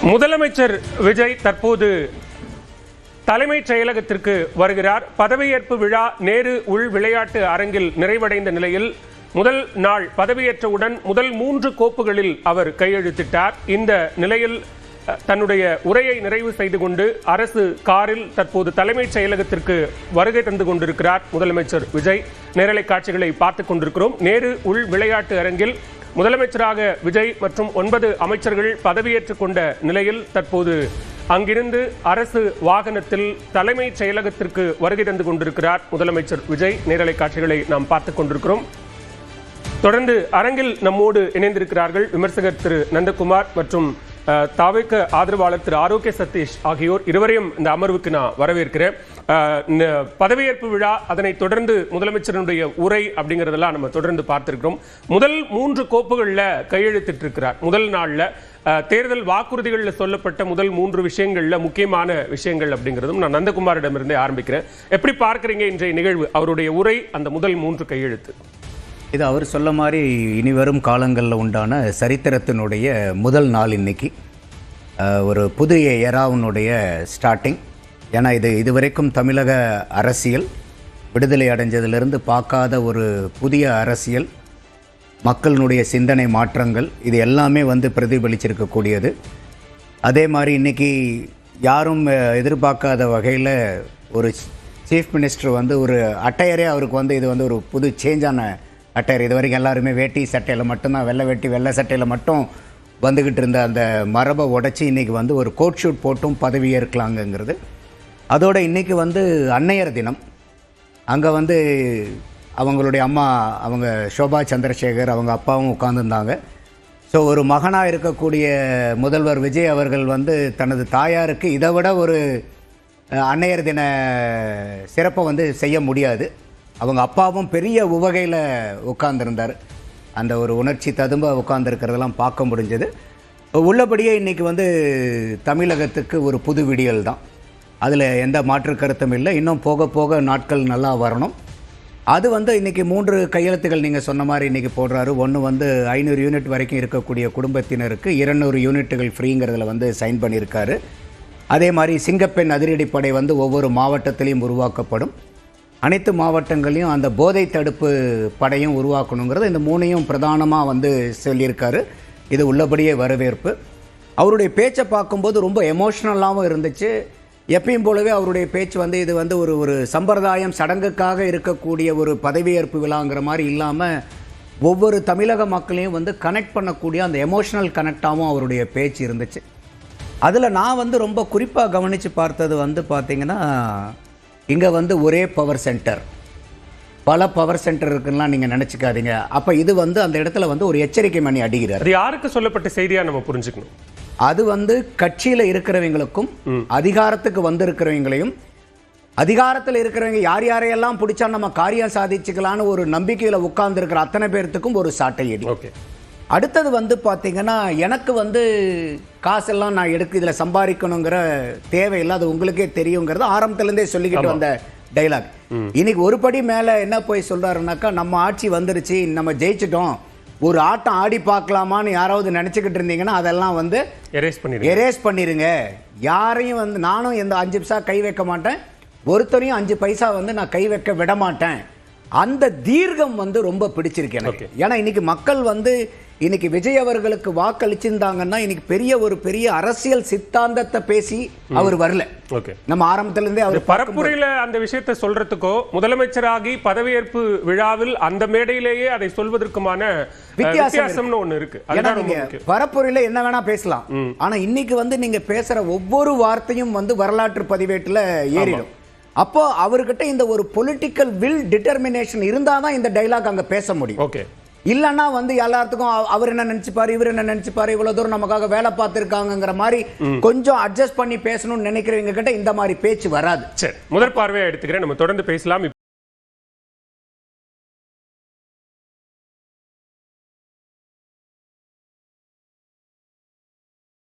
முதலமைச்சர் விஜய் தற்போது தலைமைச் செயலகத்திற்கு வருகிறார். பதவியேற்பு விழா நேரு உள் விளையாட்டு அரங்கில் நிறைவடைந்த நிலையில் முதல் நாள் பதவியேற்றவுடன் முதல் 3 கோப்புகளில் அவர் கையெழுத்திட்டார். இந்த நிலையில் தன்னுடைய உரையை நிறைவு செய்து கொண்டு அரசு காரில் தற்போது தலைமைச் செயலகத்திற்கு வருகை தந்து கொண்டிருக்கிறார் முதலமைச்சர் விஜய். நேரலை காட்சிகளை பார்த்துக் கொண்டிருக்கிறோம். நேரு உள் விளையாட்டு அரங்கில் முதலமைச்சராக விஜய் மற்றும் 9 அமைச்சர்கள் பதவியேற்றுக் கொண்ட நிலையில் தற்போது அங்கிருந்து அரசு வாகனத்தில் தலைமைச் செயலகத்திற்கு வருகை தந்து கொண்டிருக்கிறார் முதலமைச்சர் விஜய். நேரலை காட்சிகளை நாம் பார்த்துக் கொண்டிருக்கிறோம். தொடர்ந்து அரங்கில் நம்மோடு இணைந்திருக்கிறார்கள் விமர்சகர் திரு நந்தகுமார் மற்றும் தாவேக ஆதரவாளர் திரு ஆரோக்கிய சதீஷ் ஆகியோர். இருவரையும் இந்த அமர்வுக்கு நான் வரவேற்கிறேன். பதவியேற்பு விழா, அதனை தொடர்ந்து முதலமைச்சருடைய உரை அப்படிங்கிறதெல்லாம் நம்ம தொடர்ந்து பார்த்திருக்கிறோம். முதல் 3 கோப்புகளில் கையெழுத்திட்டு இருக்கிறார். முதல் நாளில் தேர்தல் வாக்குறுதிகளில் சொல்லப்பட்ட முதல் 3 விஷயங்கள்ல முக்கியமான விஷயங்கள் அப்படிங்கிறதும் நான் நந்தகுமாரிடமிருந்தே ஆரம்பிக்கிறேன். எப்படி பார்க்குறீங்க இன்றைய நிகழ்வு, அவருடைய உரை, அந்த முதல் 3 கையெழுத்து? இது அவர் சொல்ல மாதிரி இனி வரும் காலங்களில் உண்டான சரித்திரத்தினுடைய முதல் நாள் இன்னைக்கு. ஒரு புதிய எராவினுடைய ஸ்டார்டிங். ஏன்னா இதுவரைக்கும் தமிழக அரசியல் விடுதலை அடைஞ்சதிலிருந்து பார்க்காத ஒரு புதிய அரசியல், மக்களினுடைய சிந்தனை மாற்றங்கள், இது எல்லாமே பிரதிபலிச்சிருக்கக்கூடியது. அதே மாதிரி இன்றைக்கி யாரும் எதிர்பார்க்காத வகையில் ஒரு சீஃப் மினிஸ்டர் ஒரு அட்டையரே அவருக்கு இது ஒரு புது சேஞ்சான அட்டையர். இது வரைக்கும் எல்லாருமே வேட்டி சட்டையில் மட்டும்தான், வெள்ளை வேட்டி வெள்ளை சட்டையில் மட்டும் வந்துக்கிட்டு இருந்த அந்த மரபை உடச்சி இன்றைக்கி ஒரு கோட் ஷூட் போட்டும் பதவி ஏற்கலாங்கிறது. அதோடு இன்றைக்கி அன்னையர் தினம். அங்கே அவங்களுடைய அம்மா, அவங்க ஷோபா சந்திரசேகர், அவங்க அப்பாவும் உட்கார்ந்துருந்தாங்க. ஸோ ஒரு மகனாக இருக்கக்கூடிய முதல்வர் விஜய் அவர்கள் தனது தாயாருக்கு இதை விட ஒரு அன்னையர் தின சிறப்பை செய்ய முடியாது. அவங்க அப்பாவும் பெரிய உவகையில் உட்கார்ந்துருந்தார். அந்த ஒரு உணர்ச்சி ததும்ப உட்கார்ந்துருக்கிறதெல்லாம் பார்க்க முடிஞ்சது. உள்ளபடியே இன்றைக்கி தமிழகத்துக்கு ஒரு புது விடியல் தான். அதில் எந்த மாற்று கருத்தும் இல்லை. இன்னும் போக போக நாட்கள் நல்லா வரணும். அது இன்றைக்கி 3 கையெழுத்துகள் நீங்கள் சொன்ன மாதிரி இன்றைக்கி போடுறாரு. ஒன்று 500 யூனிட் வரைக்கும் இருக்கக்கூடிய குடும்பத்தினருக்கு 200 யூனிட்டுகள் ஃப்ரீங்கிறதுல சைன் பண்ணியிருக்காரு. அதே மாதிரி சிங்கப்பெண் அதிரடிப்படை ஒவ்வொரு மாவட்டத்திலையும் உருவாக்கப்படும். அனைத்து மாவட்டங்களையும் அந்த போதை தடுப்பு படையும் உருவாக்கணுங்கிறது, இந்த 3ஐயும் பிரதானமாக சொல்லியிருக்காரு. இது உள்ளபடியே வரவேற்பு. அவருடைய பேச்சை பார்க்கும்போது ரொம்ப எமோஷ்னலாகவும் இருந்துச்சு. எப்பயும் போலவே அவருடைய பேச்சு இது ஒரு சம்பிரதாயம், சடங்குக்காக இருக்கக்கூடிய ஒரு பதவியேற்பு விழாங்கிற மாதிரி இல்லாமல் ஒவ்வொரு தமிழக மக்களையும் கனெக்ட் பண்ணக்கூடிய அந்த எமோஷ்னல் கனெக்டாகவும் அவருடைய பேச்சு இருந்துச்சு. அதில் நான் ரொம்ப குறிப்பாக கவனித்து பார்த்தது பார்த்திங்கன்னா, இங்கே ஒரே பவர் சென்டர், பல பவர் சென்டர் இருக்குன்னா நீங்கள் நினச்சிக்காதீங்க. அப்போ இது அந்த இடத்துல ஒரு எச்சரிக்கை மணி அடிக்கிறார். அது யாருக்கு சொல்லப்பட்ட செய்தியாக நம்ம புரிஞ்சுக்கணும்? அது கட்சியில் இருக்கிறவங்களுக்கும் அதிகாரத்துக்கு இருக்கிறவங்களையும், அதிகாரத்தில் இருக்கிறவங்க யார் யாரையெல்லாம் பிடிச்சா நம்ம காரியம் சாதிச்சுக்கலான்னு ஒரு நம்பிக்கையில் உட்கார்ந்துருக்கிற அத்தனை பேர்த்துக்கும் ஒரு சாட்டையடி. ஓகே. அடுத்தது பார்த்தீங்கன்னா, எனக்கு காசெல்லாம் நான் இதில் சம்பாதிக்கணுங்கிற தேவையில்லை, அது உங்களுக்கே தெரியுங்கிறது ஆரம்பத்துலேருந்தே சொல்லிக்கிட்டு வந்த டைலாக். இன்னைக்கு ஒரு படி மேலே என்ன போய் சொல்கிறாருனாக்கா, நம்ம ஆட்சி வந்துருச்சு, நம்ம ஜெயிச்சிட்டோம், ஒரு ஆட்டம் ஆடி பார்க்கலாமான்னு யாராவது நினச்சிக்கிட்டு இருந்தீங்கன்னா அதெல்லாம் எரேஸ் பண்ணிடுங்க. யாரையும் நானும் எந்த 5 பைசா கை வைக்க மாட்டேன், ஒருத்தரையும் 5 பைசா நான் கை வைக்க விட மாட்டேன். அந்த தீர்க்கம் ரொம்ப பிடிச்சிருக்கு எனக்கு. ஏன்னா இன்னைக்கு மக்கள் இன்னைக்கு விஜய் அவர்களுக்கு வாக்களிச்சிருந்தாங்கன்னா இன்னைக்கு பெரிய அரசியல் சித்தாந்தத்தை பேசி அவர் வரல. நம்ம ஆரம்பத்திலிருந்தே அவர் பரப்புரையில அந்த விஷயத்தை சொல்றதுக்கோ, முதலமைச்சராகி பதவியேற்பு விழாவில் அந்த மேடையிலேயே அதை சொல்வதற்குமான வித்தியாசம்னு ஒண்ணு இருக்கு. பரப்புரையில என்ன வேணா பேசலாம், ஆனா இன்னைக்கு நீங்க பேசுற ஒவ்வொரு வார்த்தையும் வரலாற்று பதிவேட்டுல ஏறிடும். அப்போ அவர்கிட்ட இந்த ஒரு பொலிட்டிக்கல் வில் டிட்டர்மினேஷன் இருந்தாதான் இந்த டைலாக் அங்க பேச முடியும். ஓகே. இல்லன்னா எல்லாத்துக்கும் அவர் என்ன நினைச்சுப்பாரு, இவர் என்ன நினைச்சுப்பாரு, இவ்வளவு தூரம் நமக்காக வேலை பார்த்திருக்காங்கிற மாதிரி கொஞ்சம் அட்ஜஸ்ட் பண்ணி பேசணும்னு நினைக்கிறவங்க கிட்ட இந்த மாதிரி பேச்சு வராது. சரி, முதற் பார்வையா எடுத்துக்கிறேன். நம்ம தொடர்ந்து பேசலாம்.